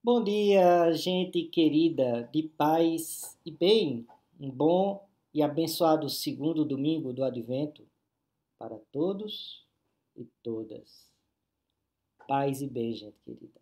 Bom dia, gente querida, de paz e bem. Um bom e abençoado segundo domingo do Advento para todos e todas. Paz e bem, gente querida.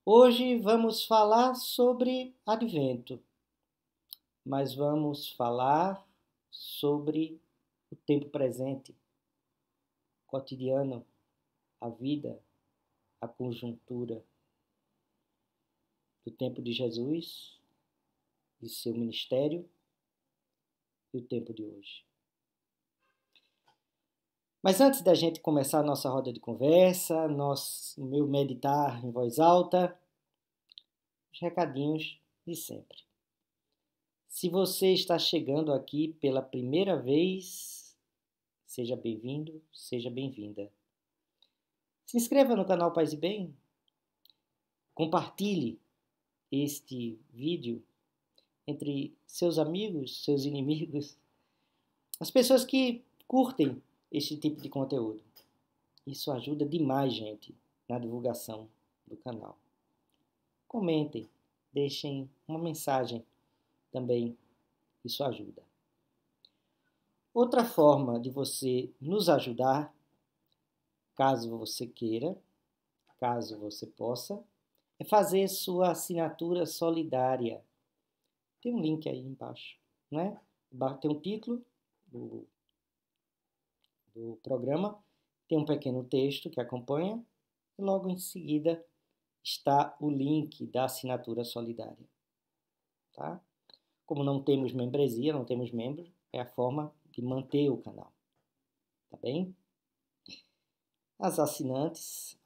Hoje vamos falar sobre Advento, mas vamos falar sobre o tempo presente, cotidiano, a vida, a conjuntura do tempo de Jesus, de seu ministério e o tempo de hoje. Mas antes da gente começar a nossa roda de conversa, o meu meditar em voz alta, os recadinhos de sempre. Se você está chegando aqui pela primeira vez, seja bem-vindo, seja bem-vinda. Se inscreva no canal Paz e Bem, compartilhe este vídeo entre seus amigos, seus inimigos, as pessoas que curtem este tipo de conteúdo. Isso ajuda demais, gente, na divulgação do canal. Comentem, deixem uma mensagem também, isso ajuda. Outra forma de você nos ajudar, caso você queira, caso você possa, é fazer sua assinatura solidária. Tem um link aí embaixo, né? Tem um título do programa, tem um pequeno texto que acompanha e logo em seguida está o link da assinatura solidária. Tá? Como não temos membresia, não temos membro, é a forma de manter o canal. Tá bem? Aos assinantes,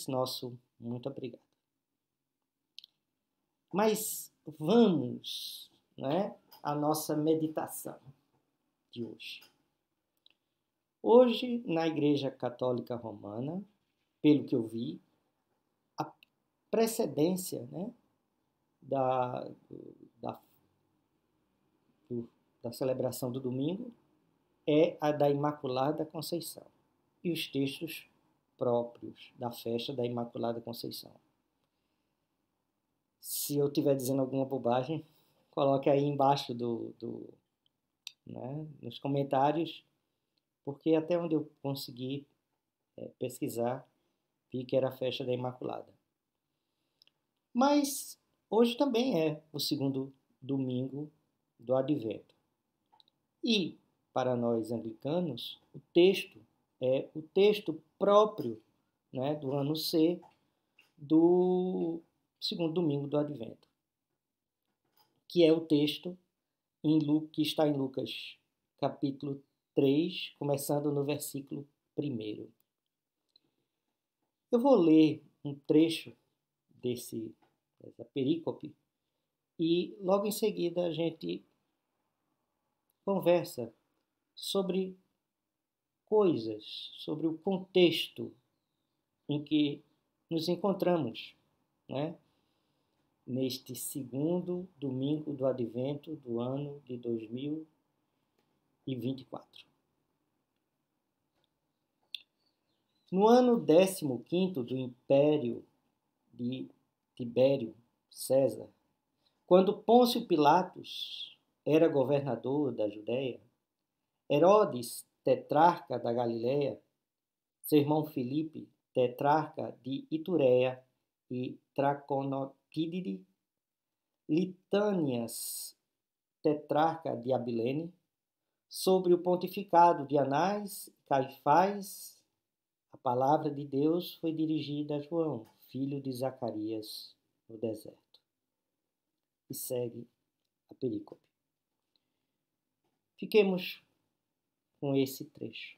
nosso muito obrigado. Mas vamos, né, à nossa meditação de hoje. Hoje, na Igreja Católica Romana, pelo que eu vi, a precedência, né, da celebração do domingo é a da Imaculada Conceição e os textos próprios da festa da Imaculada Conceição. Se eu estiver dizendo alguma bobagem, coloque aí embaixo nos comentários, porque até onde eu consegui pesquisar, vi que era a festa da Imaculada. Mas hoje também é o segundo domingo do Advento. E, para nós anglicanos, o texto é o texto próprio, né, do ano C do segundo domingo do Advento, que é o texto que está em Lucas, capítulo 3, começando no versículo 1. Eu vou ler um trecho dessa perícope e logo em seguida a gente conversa sobre coisas, sobre o contexto em que nos encontramos, né? Neste segundo domingo do Advento do ano de 2024. No ano 15º do Império de Tibério César, quando Pôncio Pilatos era governador da Judéia, Herodes, tetrarca da Galiléia, seu irmão Filipe, tetrarca de Itureia e Traconotide, Litânias, tetrarca de Abilene, sobre o pontificado de Anás e Caifás, a palavra de Deus foi dirigida a João, filho de Zacarias, no deserto. E segue a perícope. Fiquemos com esse trecho.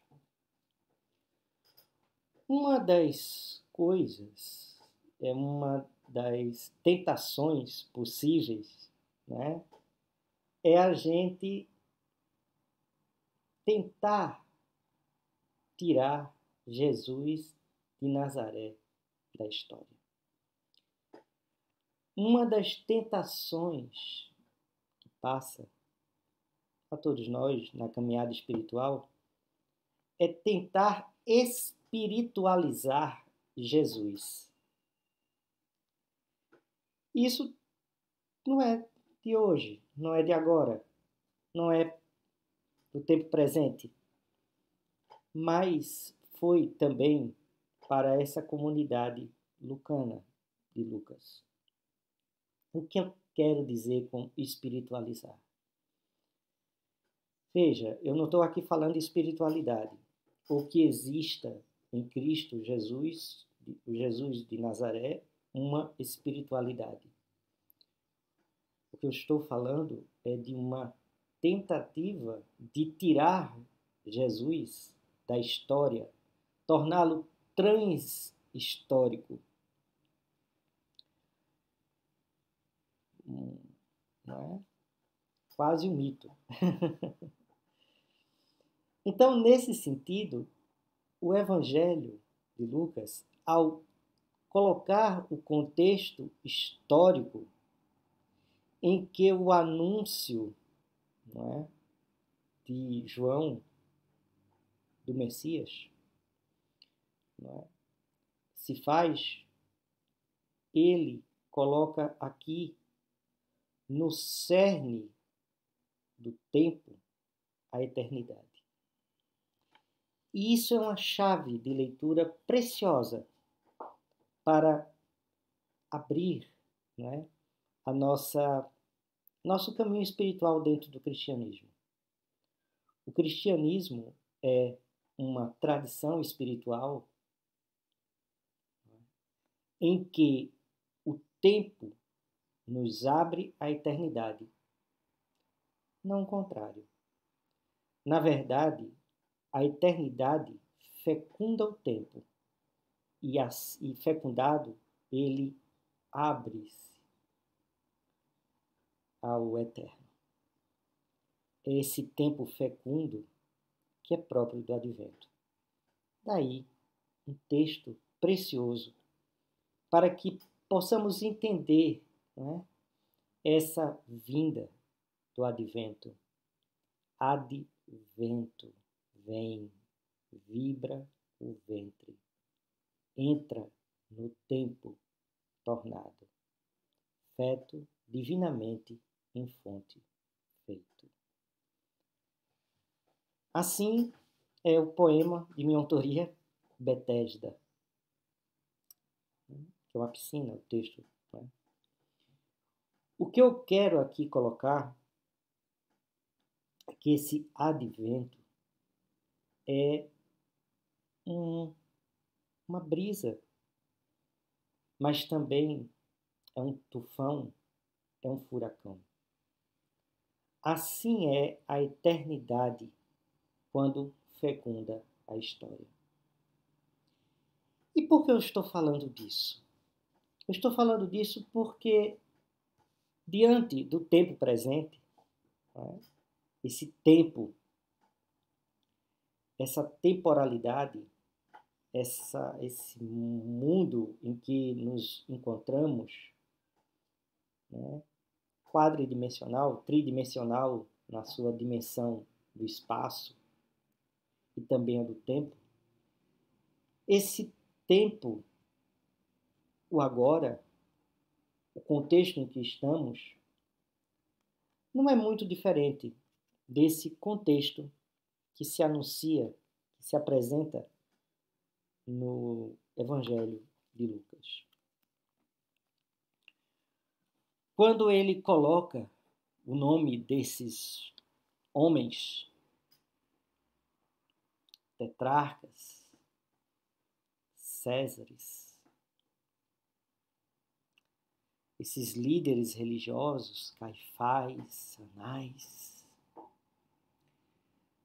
Uma das coisas, uma das tentações possíveis, né, é a gente tentar tirar Jesus de Nazaré da história. Uma das tentações que passa a todos nós na caminhada espiritual é tentar espiritualizar Jesus. Isso não é de hoje, não é de agora, não é do tempo presente, mas foi também para essa comunidade lucana de Lucas. O que eu quero dizer com espiritualizar? Veja, eu não estou aqui falando de espiritualidade. O que exista em Cristo Jesus, o Jesus de Nazaré, uma espiritualidade. O que eu estou falando é de uma tentativa de tirar Jesus da história, torná-lo trans-histórico. Não é? Quase um mito. Então, nesse sentido, o Evangelho de Lucas, ao colocar o contexto histórico em que o anúncio, não é, de João, do Messias, não é, se faz, ele coloca aqui no cerne do tempo a eternidade. E isso é uma chave de leitura preciosa para abrir, não é, a nosso caminho espiritual dentro do cristianismo. O cristianismo é uma tradição espiritual em que o tempo nos abre a eternidade, não o contrário. Na verdade, a eternidade fecunda o tempo e fecundado, ele abre-se ao eterno. É esse tempo fecundo que é próprio do advento. Daí, um texto precioso para que possamos entender, não é, essa vinda do advento. Advento, vem, vibra o ventre, entra no tempo tornado, feto divinamente em fonte feito. Assim é o poema de minha autoria, Betesda, que é uma piscina, o texto. Né? O que eu quero aqui colocar é que esse advento é uma brisa, mas também é um tufão, é um furacão. Assim é a eternidade quando fecunda a história. E por que eu estou falando disso? Eu estou falando disso porque, diante do tempo presente, né, esse tempo, essa temporalidade, esse mundo em que nos encontramos, né, quadridimensional, tridimensional na sua dimensão do espaço e também a do tempo, esse tempo, o agora, o contexto em que estamos, não é muito diferente desse contexto que se anuncia, que se apresenta no Evangelho de Lucas. Quando ele coloca o nome desses homens, tetrarcas, césares, esses líderes religiosos, Caifás, Anás,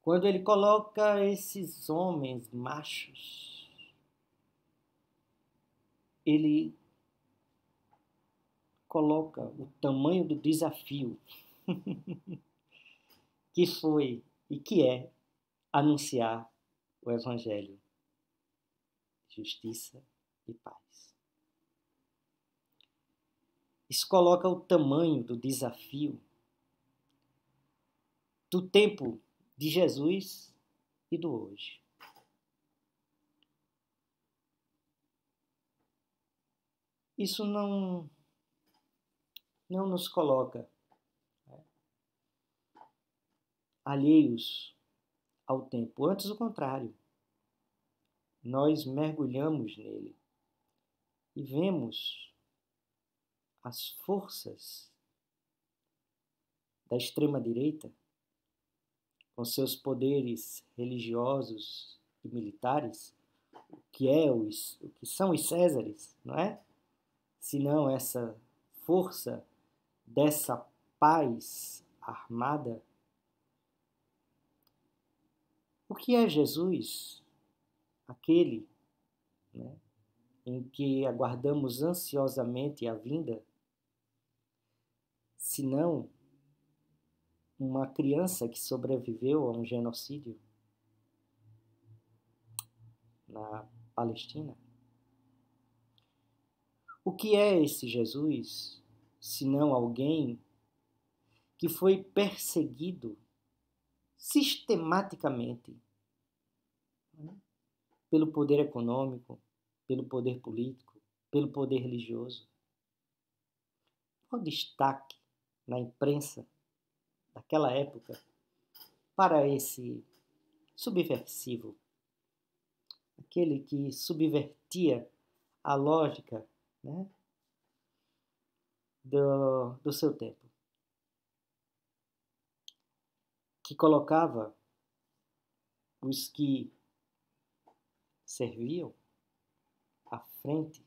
quando ele coloca esses homens machos, ele coloca o tamanho do desafio que foi e que é anunciar o Evangelho, justiça e paz. Isso coloca o tamanho do desafio do tempo de Jesus e do hoje. Isso não não nos coloca, né, alheios ao tempo. Antes, o contrário. Nós mergulhamos nele e vemos as forças da extrema-direita, com seus poderes religiosos e militares, o que são os Césares, não é? Senão essa força dessa paz armada. O que é Jesus? Aquele, né, em que aguardamos ansiosamente a vinda, senão uma criança que sobreviveu a um genocídio na Palestina? O que é esse Jesus, senão alguém que foi perseguido sistematicamente, né, pelo poder econômico, pelo poder político, pelo poder religioso? Qual o destaque na imprensa daquela época para esse subversivo, aquele que subvertia a lógica, né, do seu tempo, que colocava os que serviam à frente,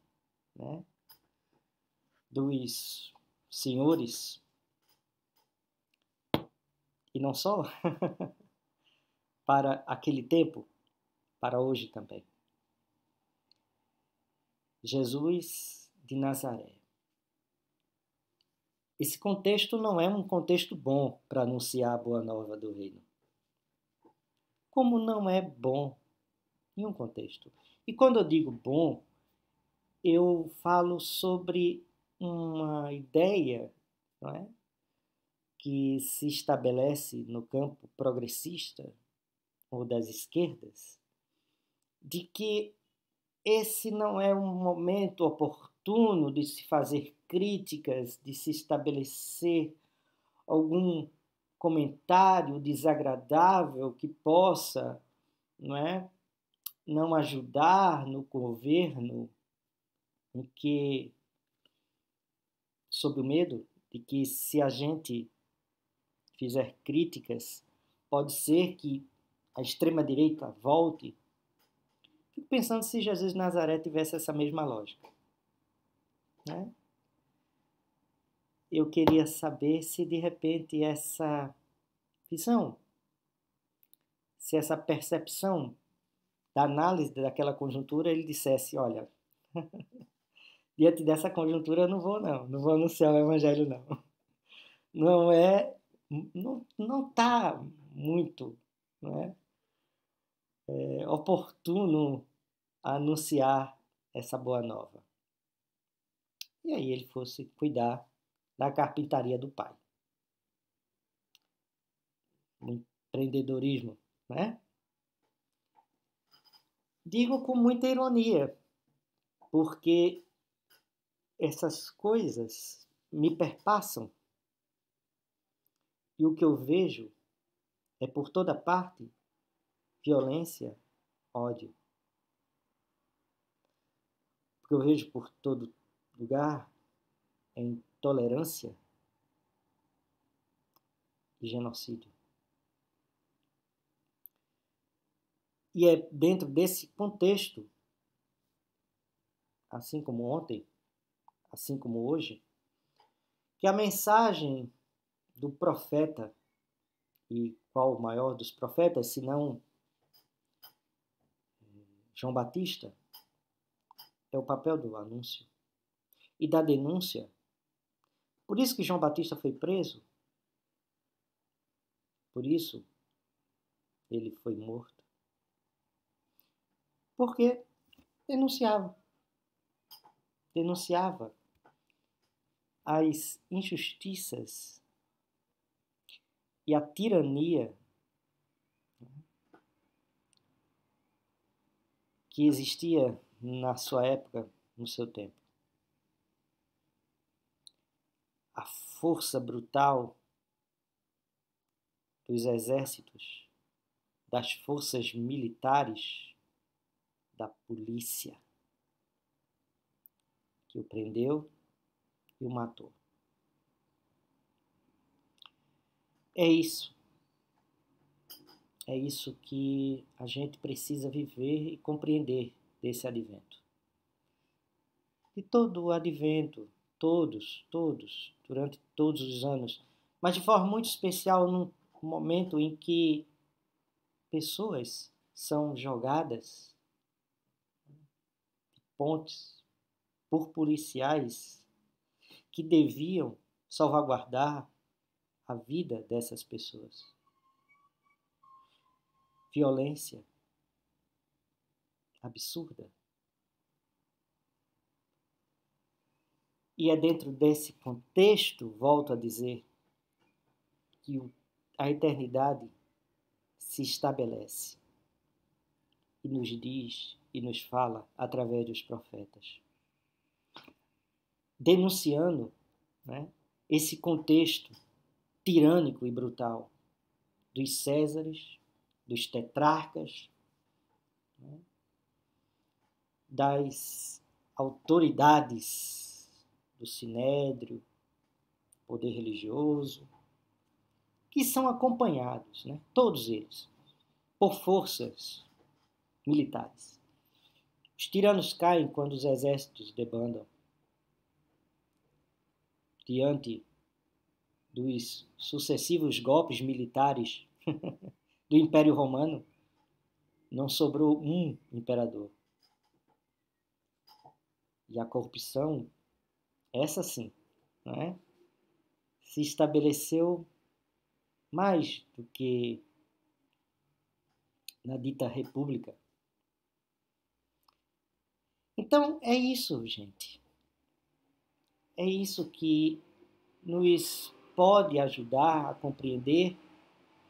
né, dos senhores, e não só para aquele tempo, para hoje também. Jesus de Nazaré. Esse contexto não é um contexto bom para anunciar a boa nova do reino. Como não é bom em um contexto. E quando eu digo bom, eu falo sobre uma ideia, não é, que se estabelece no campo progressista ou das esquerdas, de que esse não é um momento oportuno de se fazer críticas, de se estabelecer algum comentário desagradável que possa, não é, não ajudar no governo, em que, sob o medo de que, se a gente fizer críticas, pode ser que a extrema-direita volte. Fico pensando se Jesus de Nazaré tivesse essa mesma lógica, né? Eu queria saber se, de repente, essa visão, se essa percepção da análise daquela conjuntura, ele dissesse, olha, diante dessa conjuntura eu não vou anunciar o evangelho não. Não está muito, não oportuno anunciar essa boa nova. E aí ele fosse cuidar da carpintaria do pai. O empreendedorismo, né? Digo com muita ironia, porque essas coisas me perpassam e o que eu vejo é por toda parte violência, ódio. O que eu vejo por todo lugar é intolerância e genocídio. E é dentro desse contexto, assim como ontem, assim como hoje, que a mensagem do profeta, e qual o maior dos profetas, senão João Batista, é o papel do anúncio e da denúncia. Por isso que João Batista foi preso, por isso ele foi morto, porque denunciava as injustiças e a tirania que existia na sua época, no seu tempo. A a força brutal dos exércitos, das forças militares, da polícia, que o prendeu e o matou. É isso. É isso que a gente precisa viver e compreender desse advento. De todo o advento, todos, durante todos os anos, mas de forma muito especial num momento em que pessoas são jogadas de pontes por policiais que deviam salvaguardar a vida dessas pessoas. Violência absurda. E é dentro desse contexto, volto a dizer, que a eternidade se estabelece e nos diz e nos fala através dos profetas, denunciando, né, esse contexto tirânico e brutal dos Césares, dos tetrarcas, né, das autoridades do sinédrio, poder religioso, que são acompanhados, né, todos eles, por forças militares. Os tiranos caem quando os exércitos debandam diante dos sucessivos golpes militares do Império Romano. Não sobrou um imperador. E a corrupção, essa sim, né, se estabeleceu mais do que na dita república. Então, é isso, gente. É isso que nos pode ajudar a compreender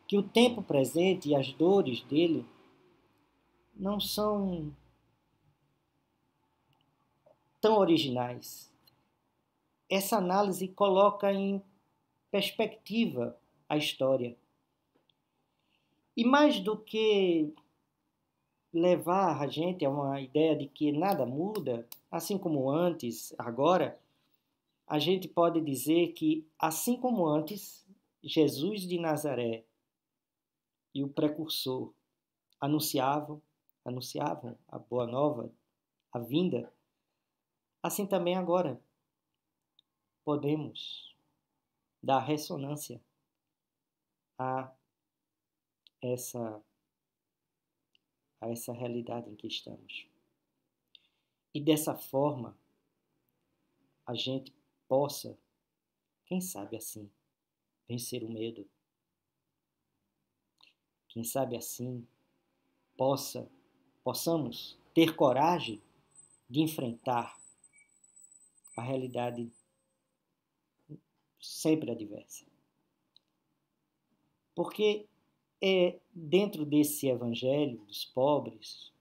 que o tempo presente e as dores dele não são tão originais. Essa análise coloca em perspectiva a história. E mais do que levar a gente a uma ideia de que nada muda, assim como antes, agora, a gente pode dizer que, assim como antes, Jesus de Nazaré e o precursor anunciavam a boa nova, a vinda, assim também agora podemos dar ressonância a essa realidade em que estamos. E dessa forma, a gente possa, quem sabe assim, vencer o medo. Quem sabe assim, possamos ter coragem de enfrentar a realidade sempre adversa. Porque é dentro desse evangelho dos pobres,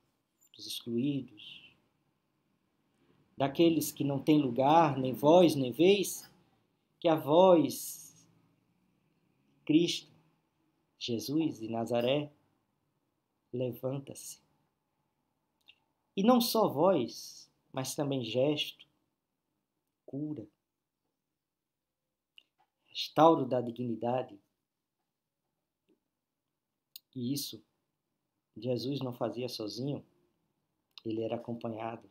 dos excluídos, daqueles que não têm lugar, nem voz, nem vez, que a voz, Cristo, Jesus de Nazaré, levanta-se. E não só voz, mas também gesto, cura, restauro da dignidade. E isso Jesus não fazia sozinho, ele era acompanhado.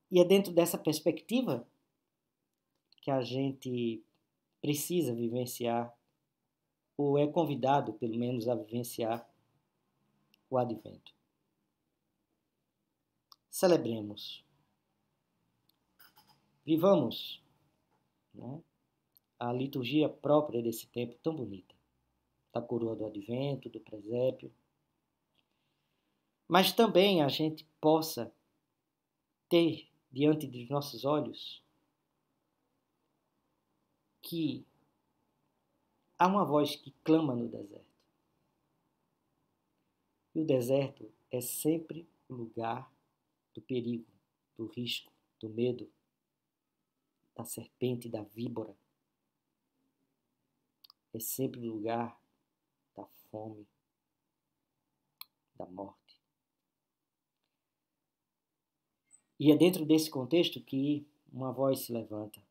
E é dentro dessa perspectiva que a gente precisa vivenciar, ou é convidado, pelo menos, a vivenciar o advento. Celebremos. Vivamos, né, a liturgia própria desse tempo tão bonita, da coroa do advento, do presépio. Mas também a gente possa ter diante dos nossos olhos que há uma voz que clama no deserto. E o deserto é sempre o lugar do perigo, do risco, do medo. da serpente e da víbora. É sempre o lugar da fome, da morte. E é dentro desse contexto que uma voz se levanta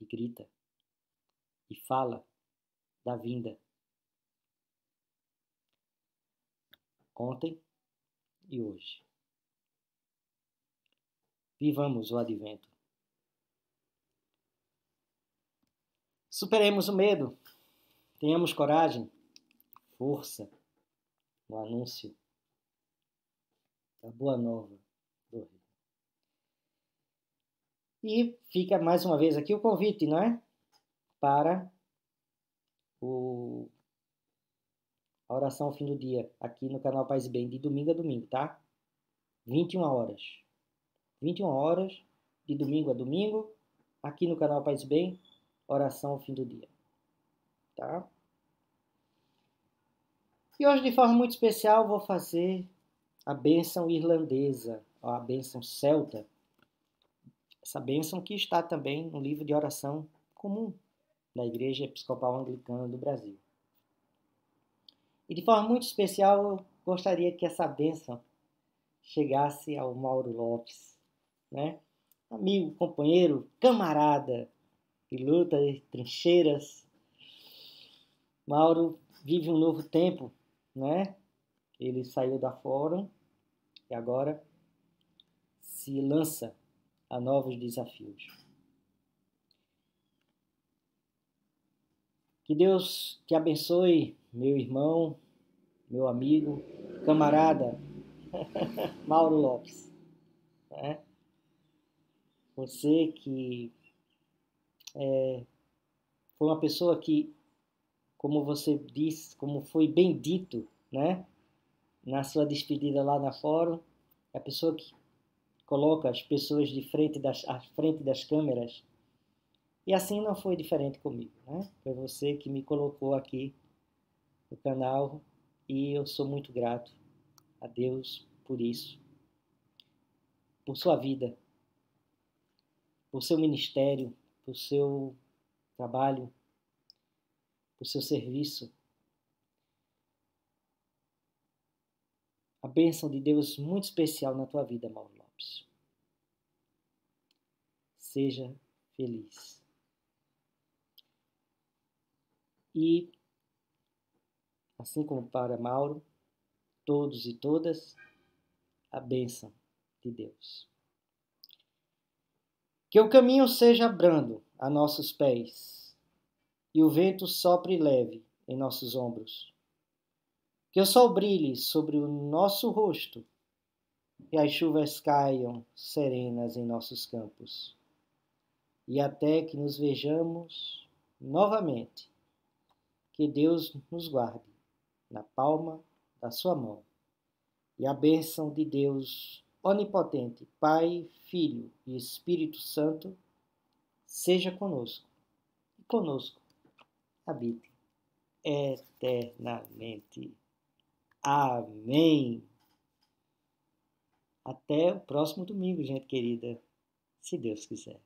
e grita e fala da vinda. Ontem e hoje. Vivamos o advento. Superemos o medo. Tenhamos coragem, força no anúncio da boa nova do Rei. E fica mais uma vez aqui o convite, não é? Para a oração ao fim do dia, aqui no canal Paz e Bem, de domingo a domingo, tá? 21 horas. 21 horas, de domingo a domingo, aqui no canal Paz e Bem, oração ao fim do dia. Tá? E hoje, de forma muito especial, vou fazer a bênção irlandesa, a bênção celta. Essa bênção que está também no livro de oração comum da Igreja Episcopal Anglicana do Brasil. E de forma muito especial, eu gostaria que essa bênção chegasse ao Mauro Lopes, né? Amigo, companheiro, camarada de luta e trincheiras. Mauro vive um novo tempo, né? Ele saiu da Fórum e agora se lança a novos desafios. Que Deus te abençoe, meu irmão, meu amigo, camarada, Mauro Lopes. Né? Você que foi uma pessoa que, como você disse, como foi bem dito, né? Na sua despedida lá na Fórum, é a pessoa que coloca as pessoas à frente das câmeras. E assim não foi diferente comigo, né? Foi você que me colocou aqui no canal e eu sou muito grato a Deus por isso, por sua vida, por seu ministério, por seu trabalho, por seu serviço. A bênção de Deus muito especial na tua vida, Mauro Lopes. Seja feliz. E, assim como para Mauro, todos e todas, a bênção de Deus. Que o caminho seja brando a nossos pés e o vento sopre leve em nossos ombros. Que o sol brilhe sobre o nosso rosto e as chuvas caiam serenas em nossos campos. E até que nos vejamos novamente, que Deus nos guarde na palma da sua mão. E a bênção de Deus onipotente, Pai, Filho e Espírito Santo, seja conosco. E conosco habite eternamente. Amém. Até o próximo domingo, gente querida, se Deus quiser.